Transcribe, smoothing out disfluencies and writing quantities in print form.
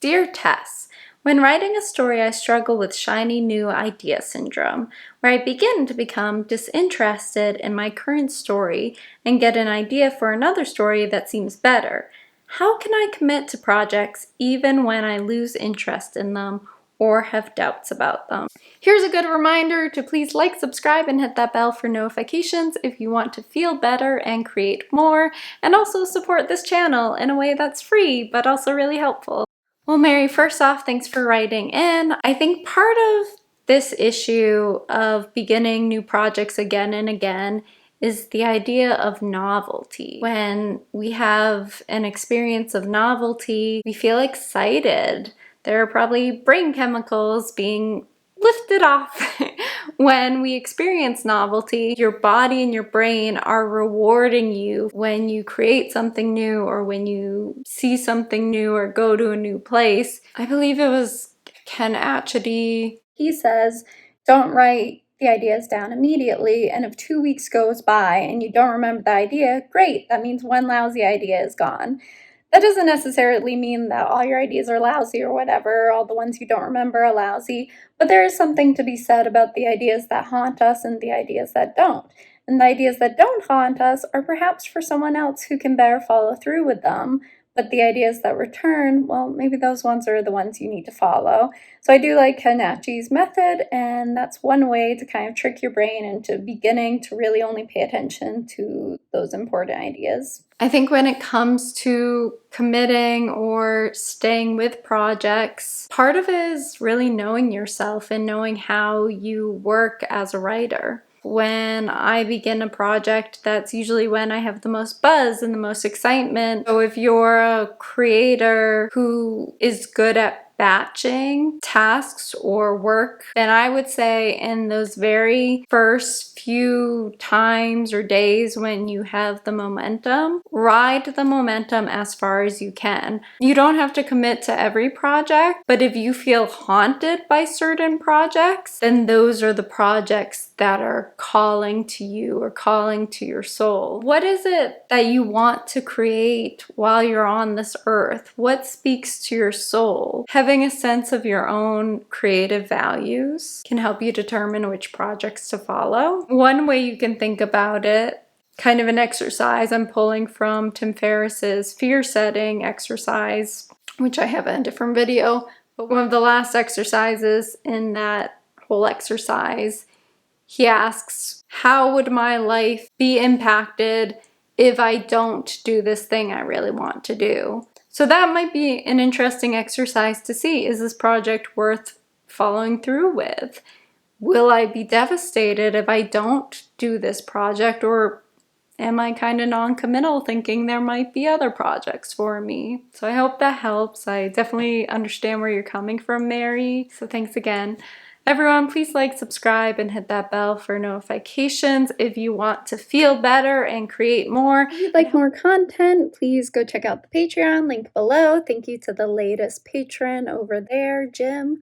Dear Tess, when writing a story, I struggle with shiny new idea syndrome, where I begin to become disinterested in my current story and get an idea for another story that seems better. How can I commit to projects even when I lose interest in them or have doubts about them? Here's a good reminder to please like, subscribe, and hit that bell for notifications if you want to feel better and create more, and also support this channel in a way that's free but also really helpful. Well, Mary, first off, thanks for writing in. I think part of this issue of beginning new projects again and again is the idea of novelty. When we have an experience of novelty, we feel excited. There are probably brain chemicals being lifted off when we experience novelty. Your body and your brain are rewarding you when you create something new or when you see something new or go to a new place. I believe it was Ken Atchity. He says, don't write the ideas down immediately, and if 2 weeks goes by and you don't remember the idea, great, that means one lousy idea is gone. That doesn't necessarily mean that all your ideas are lousy or whatever, all the ones you don't remember are lousy, but there is something to be said about the ideas that haunt us and the ideas that don't. And the ideas that don't haunt us are perhaps for someone else who can better follow through with them, but the ideas that return, well, maybe those ones are the ones you need to follow. So I do like Kanachi's method, and that's one way to kind of trick your brain into beginning to really only pay attention to those important ideas. I think when it comes to committing or staying with projects, part of it is really knowing yourself and knowing how you work as a writer. When I begin a project, that's usually when I have the most buzz and the most excitement. So if you're a creator who is good at batching tasks or work, then I would say in those very first few times or days when you have the momentum, ride the momentum as far as you can. You don't have to commit to every project, but if you feel haunted by certain projects, then those are the projects that are calling to you or calling to your soul. What is it that you want to create while you're on this earth? What speaks to your soul? Having a sense of your own creative values can help you determine which projects to follow. One way you can think about it, kind of an exercise, I'm pulling from Tim Ferriss's fear setting exercise, which I have in a different video, but one of the last exercises in that whole exercise, he asks, how would my life be impacted if I don't do this thing I really want to do? So that might be an interesting exercise to see. Is this project worth following through with? Will I be devastated if I don't do this project, or am I kind of non-committal thinking there might be other projects for me? So I hope that helps. I definitely understand where you're coming from, Mary. So thanks again. Everyone, please like, subscribe, and hit that bell for notifications if you want to feel better and create more. If you'd like more content, please go check out the Patreon, link below. Thank you to the latest patron over there, Jim.